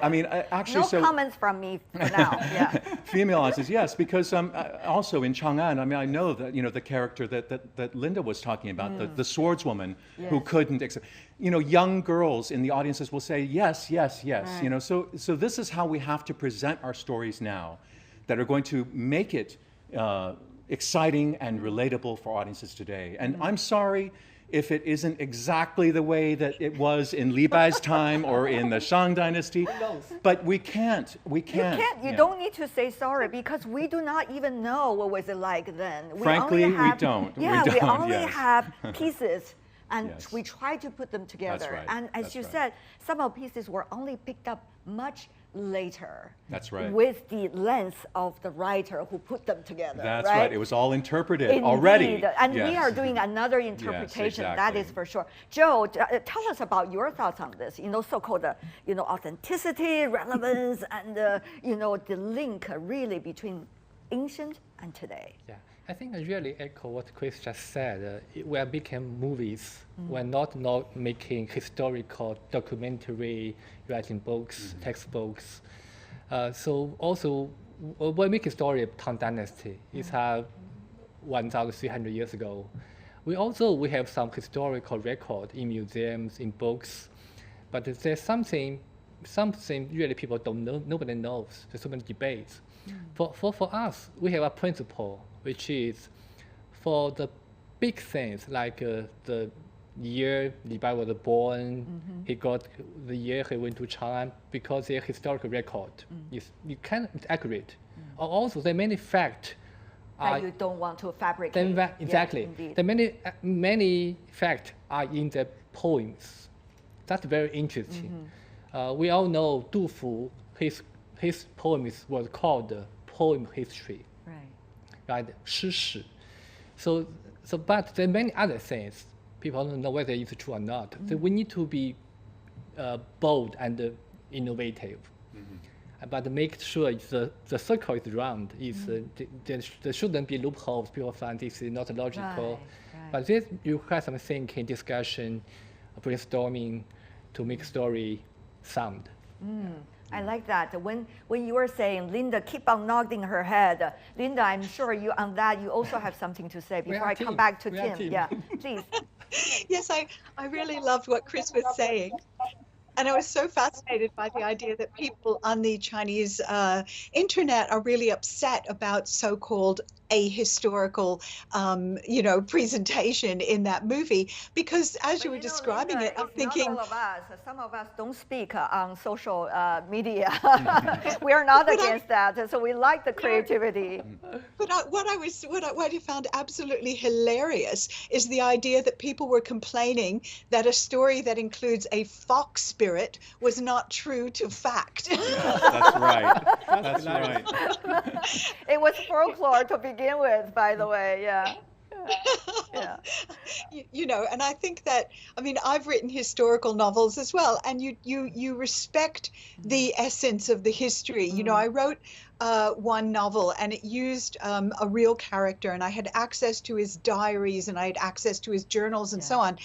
I mean, actually, No comments from me for now. Yeah. female audiences, yes, because also in Chang'an, I mean, I know that the character that Linda was talking about, the swordswoman who Yes. couldn't accept. Young girls in the audiences will say yes, yes, yes. Right. So this is how we have to present our stories now, that are going to make it exciting and relatable for audiences today. And I'm sorry if it isn't exactly the way that it was in Li Bai's time or in the Shang Dynasty, but we can't. You can't. You don't need to say sorry because we do not even know what was it like then. Frankly, only we have, don't. We Yeah, we don't, only yes. have pieces, and Yes. we try to put them together. right. And as That's you right. said, some of the pieces were only picked up much later. That's right. With the lens of the writer who put them together. That's right. It was all interpreted already. Indeed. And we Yes. are doing another interpretation. That exactly. is for sure. Joe, tell us about your thoughts on this. So-called, authenticity, relevance, and the link really between ancient and today. Yeah, I think I really echo what Chris just said. We are making movies. We're not making historical documentary, writing books, textbooks. So also, we make a story of Tang Dynasty. It's 1,300 years ago. We have some historical record in museums, in books, but there's something really people don't know. Nobody knows. There's so many debates. For us, we have a principle, which is for the big things like the year Li Bai was born, he got the year he went to Chang'an, because their historical record is accurate. Also, there are many facts. That you don't want to fabricate. Exactly. Indeed. The many facts are in the poems. That's very interesting. We all know Du Fu, his poems was called poem history, right? 诗史. But there are many other things. People don't know whether it's true or not. So we need to be bold and innovative. But make sure the circle is round. There shouldn't be loopholes. People find this is not logical. Right. But this requires some thinking, discussion, brainstorming to make story sound. I like that. When you were saying, Linda, keep on nodding her head. Linda, I'm sure you on that, you also have something to say before I come back to Tim. Yeah, please. Yes, I really loved what Chris was saying. And I was so fascinated by the idea that people on the Chinese internet are really upset about so-called ahistorical, presentation in that movie. Because as you were describing Linda, it, I'm it's thinking... not all of us. Some of us don't speak on social media. We are not against that, so we like the creativity. But what I found absolutely hilarious is the idea that people were complaining that a story that includes a fox spirit was not true to fact. That's right. That's right. It was folklore to begin with, by the way. Yeah. And I think that, I've written historical novels as well, and you respect the essence of the history. I wrote one novel, and it used a real character, and I had access to his diaries, and I had access to his journals, and so on.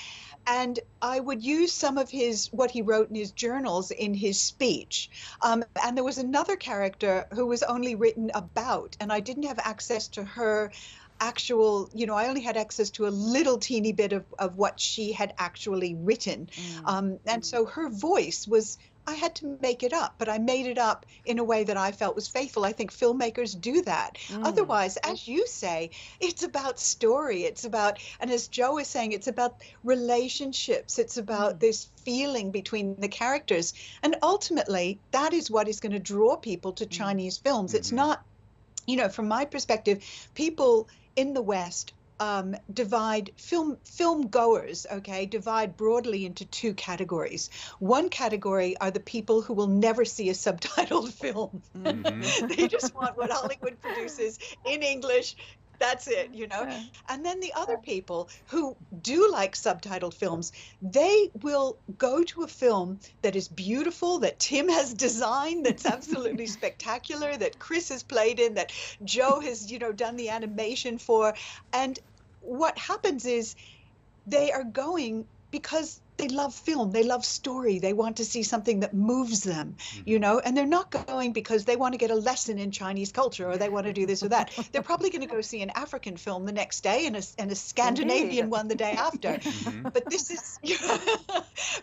And I would use some of what he wrote in his journals in his speech. And there was another character who was only written about, and I didn't have access to her actual, I only had access to a little teeny bit of what she had actually written. And so her voice was, I had to make it up, but I made it up in a way that I felt was faithful. I think filmmakers do that. Otherwise, as you say, it's about story. It's about, and as Joe is saying, it's about relationships. It's about this feeling between the characters. And ultimately, that is what is going to draw people to Chinese films. It's not, from my perspective, people in the West divide film goers, divide broadly into two categories. One category are the people who will never see a subtitled film. They just want what Hollywood produces in English. That's it, And then the other people who do like subtitled films, they will go to a film that is beautiful, that Tim has designed, that's absolutely spectacular, that Chris has played in, that Joe has, done the animation for. And what happens is they are going because they love film, they love story, they want to see something that moves them, you know, and they're not going because they want to get a lesson in Chinese culture or they want to do this or that. They're probably going to go see an African film the next day and a Scandinavian one the day after. But this is,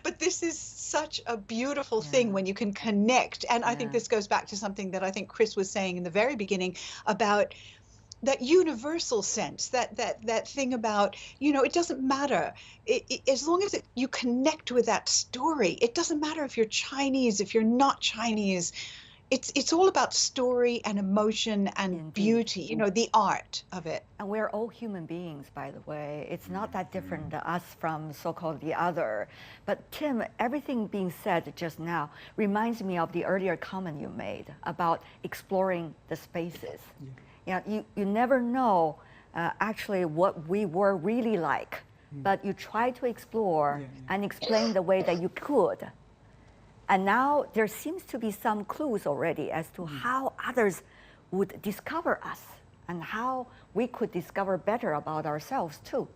but this is such a beautiful thing when you can connect. And I think this goes back to something that I think Chris was saying in the very beginning about that universal sense, that thing about, you know, it doesn't matter. As long as you connect with that story, it doesn't matter if you're Chinese, if you're not Chinese. It's all about story and emotion and beauty, you know, the art of it. And we're all human beings, by the way. It's not that different to us from so-called the other. But Tim, everything being said just now reminds me of the earlier comment you made about exploring the spaces. Yeah, you never know actually what we were really like, but you try to explore and explain the way that you could. And now there seems to be some clues already as to how others would discover us and how we could discover better about ourselves too.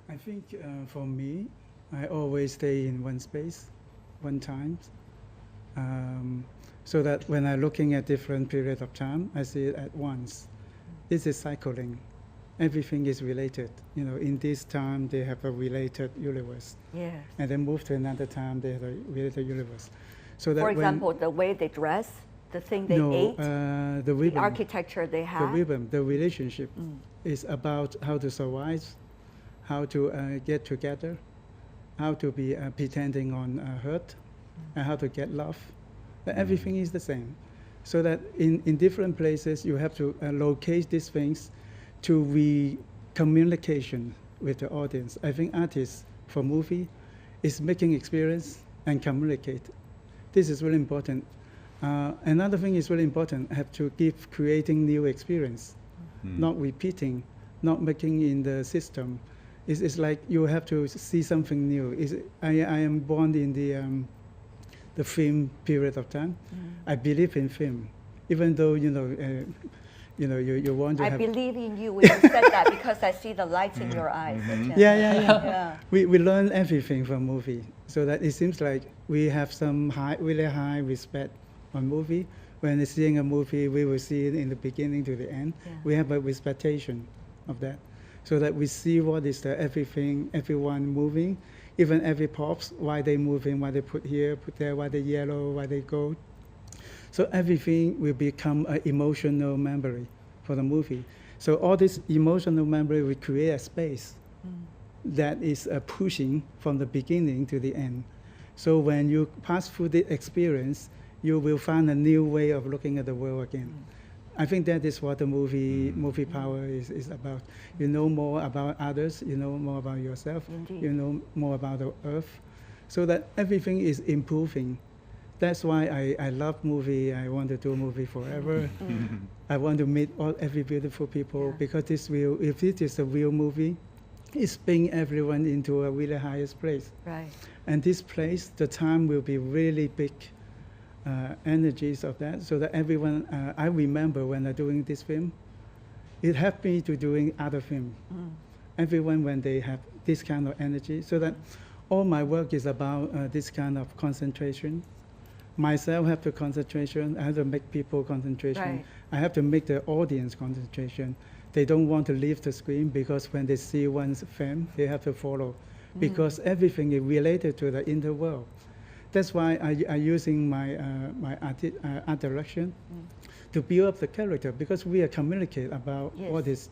I think for me, I always stay in one space, one time. So that when I'm looking at different periods of time, I see it at once. This is cycling. Everything is related. You know, in this time, they have a related universe. Yes. And then move to another time, they have a related universe. So that For example, the way they dress, the thing they ate, the rhythm, the architecture they have. the rhythm, the relationship is about how to survive, how to get together, how to be pretending on hurt, and how to get love. Everything is the same. So that in different places, you have to locate these things to communication with the audience. I think artists for movie is making experience and communicate. This is really important. Another thing is really important, have to keep creating new experience, not repeating, not making in the system. It's like you have to see something new. I am born in the film period of time. I believe in film, even though you want to. I believe in you when you said that because I see the lights in your eyes. Yeah. We learn everything from movie, so that it seems like we have some really high respect on movie. When seeing a movie, we will see it in the beginning to the end. Yeah. We have a respectation of that, so that we see what is everyone moving. Even every pops, why they moving, why they put here, put there, why they yellow, why they go. So everything will become an emotional memory for the movie. So all this emotional memory will create a space that is pushing from the beginning to the end. So when you pass through the experience, you will find a new way of looking at the world again. I think that is what the movie power is about. You know more about others, you know more about yourself, Indeed. You know more about the earth, so that everything is improving. That's why I love movie. I want to do movie forever. I want to meet every beautiful people because if it is a real movie, it's bring everyone into a really highest place. Right. And this place, the time will be really big. Energies of that, so that everyone, I remember when I'm doing this film, it helped me to doing other film. Everyone, when they have this kind of energy, so that all my work is about this kind of concentration. Myself have the concentration, I have to make people concentration. Right. I have to make the audience concentration. They don't want to leave the screen because when they see one's film, they have to follow, because everything is related to the inner world. That's why I'm using my art direction to build up the character, because we are communicate about what is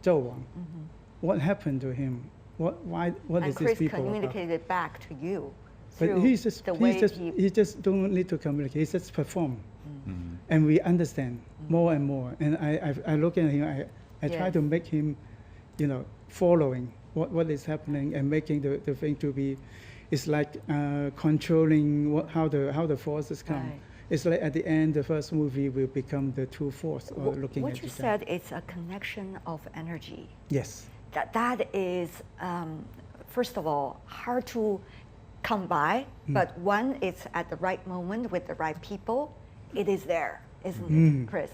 Zhou Wang, what happened to him, what is Chris this people communicated about. Back to you. But he just don't need to communicate. He just perform, and we understand more and more. And I look at him. I try to make him, following what is happening and making the thing to be. It's like controlling how the forces come. Right. It's like at the end, the first movie will become the true force, or looking at what you said, it's a connection of energy. Yes. That is, first of all, hard to come by, but when it's at the right moment with the right people, it is there, isn't it, Chris?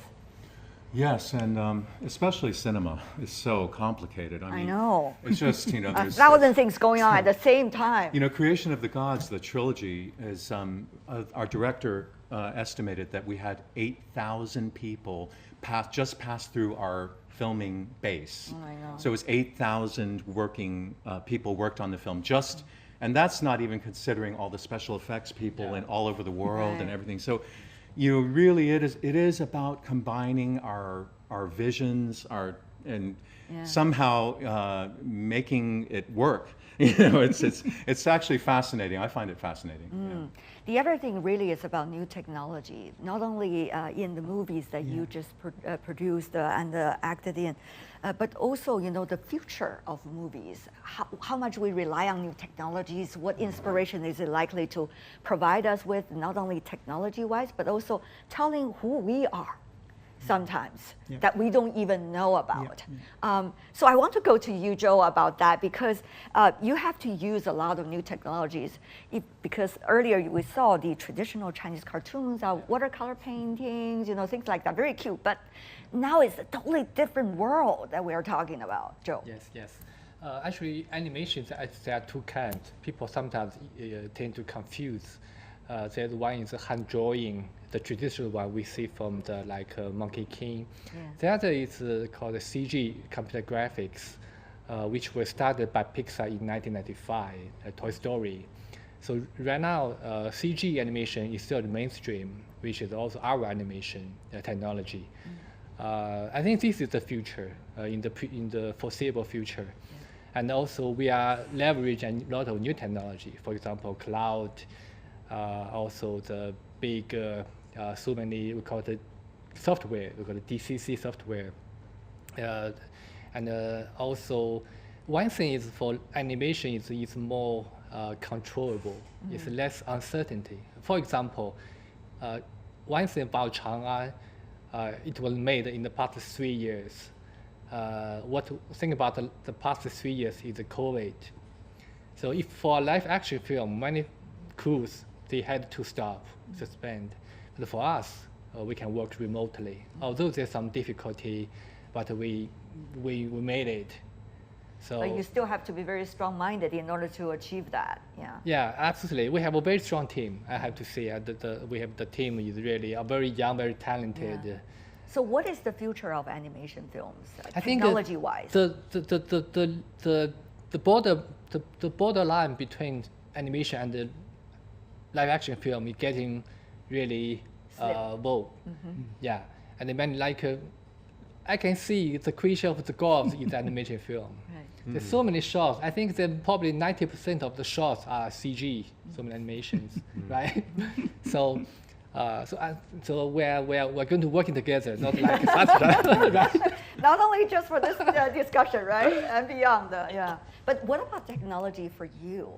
Yes, and especially cinema is so complicated. I know. It's just, A there's thousand things going on at the same time. Creation of the Gods, the trilogy, is our director estimated that we had 8,000 people just pass through our filming base. Oh, I know. So it was 8,000 working people worked on the film and that's not even considering all the special effects people and all over the world and Right. everything. So, really it is about combining our visions, and somehow making it work. It's actually fascinating. I find it fascinating. Yeah. The other thing really is about new technology, not only in the movies that you just produced and acted in, but also, the future of movies. How much we rely on new technologies, what inspiration is it likely to provide us with, not only technology-wise, but also telling who we are sometimes that we don't even know about. So I want to go to you, Joe, about that, because you have to use a lot of new technologies. Because earlier we saw the traditional Chinese cartoons, watercolor paintings, things like that, very cute. But now it's a totally different world that we are talking about, Joe. Yes. Actually, animations, there are two kinds. People sometimes tend to confuse. There's one is hand drawing, the traditional one we see from the Monkey King. The other is called CG, computer graphics, which was started by Pixar in 1995, Toy Story. So right now, CG animation is still the mainstream, which is also our animation technology. I think this is the future in the foreseeable future. And also we are leveraging a lot of new technology, for example, cloud, also the big, so many, we call it software, we call it DCC software. And also, one thing is for animation is more controllable, it's less uncertainty. For example, one thing about Chang'an, it was made in the past 3 years. What to think about the past 3 years is the COVID. So if for a live action film, many crews, they had to stop, suspend. But for us, we can work remotely. Although there's some difficulty, but we made it. So But you still have to be very strong-minded in order to achieve that. Yeah, absolutely. We have a very strong team, I have to say. We have the team is really very young, very talented. Yeah. So what is the future of animation films, I think technology-wise? The borderline between animation and the live action film is getting really bold. Yeah, and then I can see the creation of the gods in the animation film. Right. There's so many shots. I think that probably 90% of the shots are CG, so many animations, right? So we're going to working together, not like right? Not only just for this discussion, right, and beyond. But what about technology for you?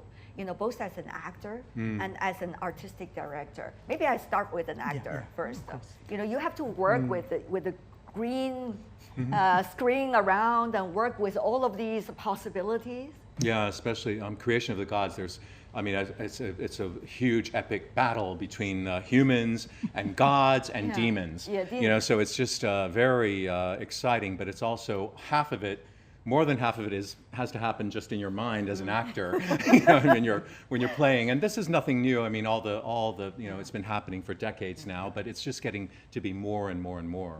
Both as an actor and as an artistic director. Maybe I start with an actor first. You have to work with the green screen around and work with all of these possibilities. Yeah, especially creation of the gods. It's a huge epic battle between humans and gods and demons. Yeah, demons. So it's just very exciting, but it's also more than half of it has to happen just in your mind as an actor, when you're playing. And this is nothing new. All the it's been happening for decades now, but it's just getting to be more and more and more.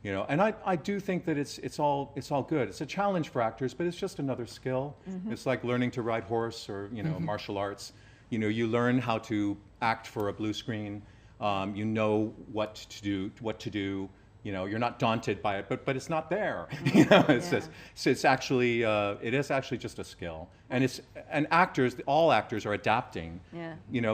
And I do think that it's all good. It's a challenge for actors, but it's just another skill. It's like learning to ride horse or martial arts. You learn how to act for a blue screen. You know what to do. You're not daunted by it, but it's not there. It's actually it is actually just a skill, and all actors are adapting.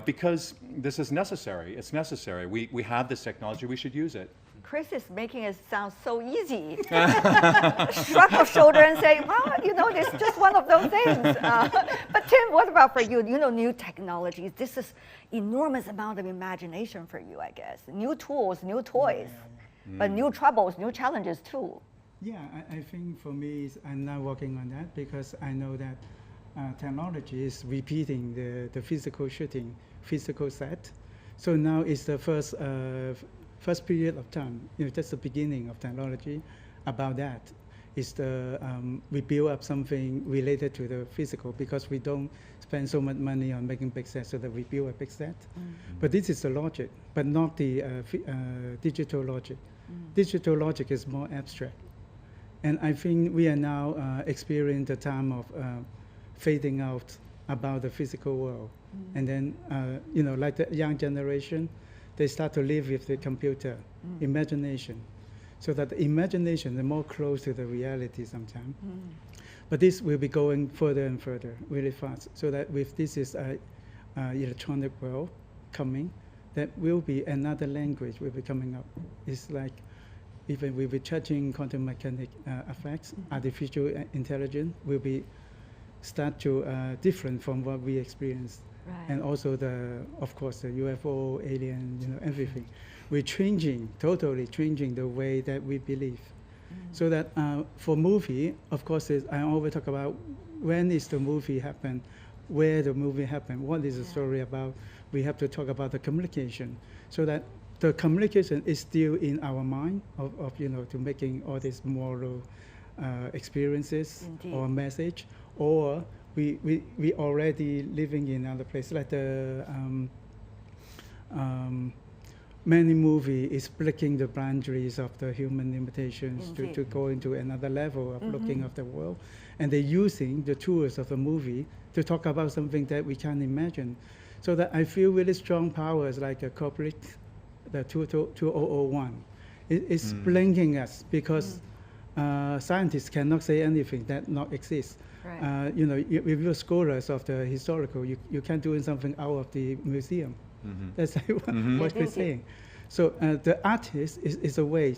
Because this is necessary. It's necessary. We have this technology. We should use it. Chris is making it sound so easy. Shrug of shoulder and say, well, it's just one of those things. But Tim, what about for you? New technologies. This is enormous amount of imagination for you, I guess. New tools, new toys. But new troubles, new challenges too. Yeah, I think for me, I'm now working on that because I know that technology is repeating the physical shooting, physical set. So now it's the first first period of time, just the beginning of technology. About that is we build up something related to the physical because we don't spend so much money on making big sets, so that we build a big set. But this is the logic, but not the digital logic. Digital logic is more abstract. And I think we are now experiencing the time of fading out about the physical world. And then, like the young generation, they start to live with the computer, imagination. So that the imagination is more close to the reality sometimes. But this will be going further and further, really fast. So that with this is electronic world coming, that will be another language will be coming up. It's like, even with the charging quantum mechanic effects, artificial intelligence will be start to different from what we experience. Right. And also of course, the UFO, alien, everything. We're totally changing the way that we believe. So that for movie, of course, I always talk about when is the movie happen, where the movie happen, what is the story about. We have to talk about the communication, so that the communication is still in our mind of to making all these moral experiences. Indeed. Or message, or we already living in another place, like the many movie is breaking the boundaries of the human limitations to go into another level of looking at the world. And they're using the tools of the movie to talk about something that we can't imagine. So that I feel really strong powers like a corporate, the 2001. It's blinking us because scientists cannot say anything that not exists. Right. If you're scholars of the historical, you can't do something out of the museum. That's what we're saying. So the artist is a way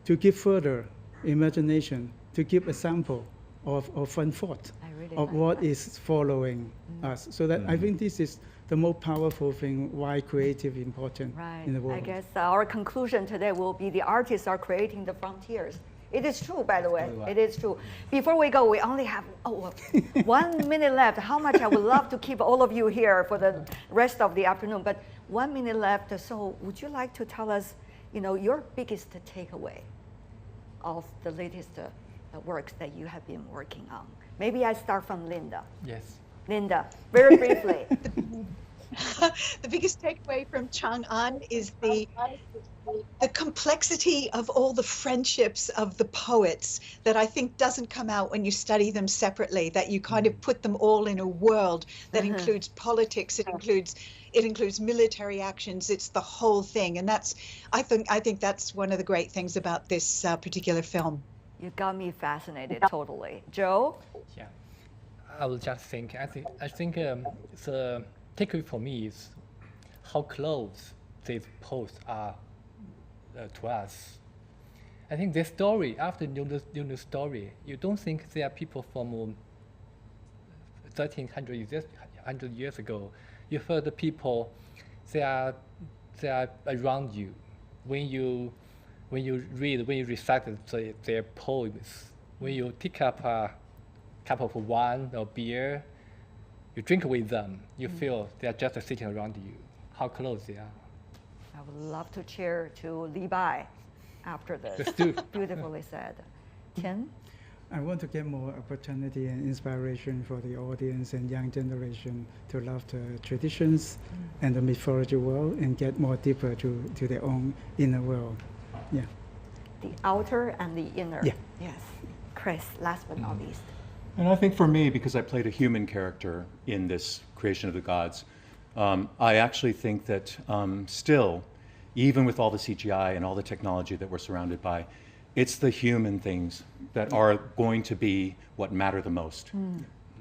to give further imagination, to give a sample of fun thought of what is following us. So that I think this is the most powerful thing, why creative is important in the world. I guess our conclusion today will be the artists are creating the frontiers. It is true, by the way. It is true. Before we go, we only have 1 minute left. How much I would love to keep all of you here for the rest of the afternoon. But 1 minute left. So would you like to tell us, your biggest takeaway of the latest works that you have been working on? Maybe I start from Linda. Yes. Linda, very briefly. The biggest takeaway from Chang'an is the complexity of all the friendships of the poets that I think doesn't come out when you study them separately, that you kind of put them all in a world that includes politics, it includes military actions, it's the whole thing. And I think that's one of the great things about this particular film. You got me fascinated, totally. Joe? Yeah, I will just think, I think the takeaway for me is how close these posts are to us. I think this story, after you know the story, you don't think there are people from 1,300 years ago. You heard the people, they are around you. When you recite their poems, when you pick up a cup of wine or beer, you drink with them, you feel they are just sitting around you, how close they are. I would love to cheer to Li Bai after this. Let's do. Beautifully said. Tian? I want to get more opportunity and inspiration for the audience and young generation to love the traditions and the mythology world and get more deeper to their own inner world. Yeah. The outer and the inner. Yeah. Yes. Chris, last but not least. And I think for me, because I played a human character in this creation of the gods, I actually think that still, even with all the CGI and all the technology that we're surrounded by, it's the human things that are going to be what matter the most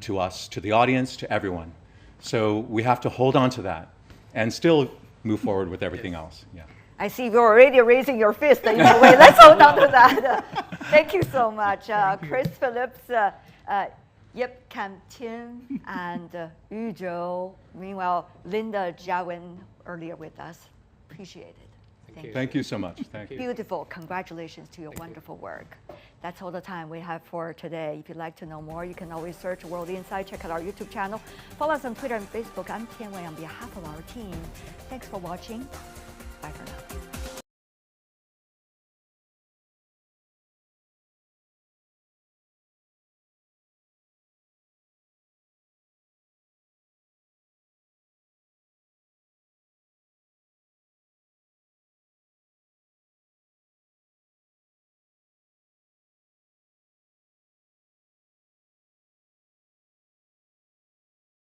to us, to the audience, to everyone. So we have to hold on to that and still move forward with everything else. Yeah. I see you're already raising your fist. Wait, let's hold on to that. Thank you so much. Chris Phillips, Yip Kam Tian, and Yu Zhou. Meanwhile, Linda Jiawen earlier with us. Appreciate it. Thank you so much. Thank you. Beautiful. Congratulations to your wonderful work. That's all the time we have for today. If you'd like to know more, you can always search World Insight. Check out our YouTube channel. Follow us on Twitter and Facebook. I'm Tian Wei on behalf of our team. Thanks for watching. Bye for now.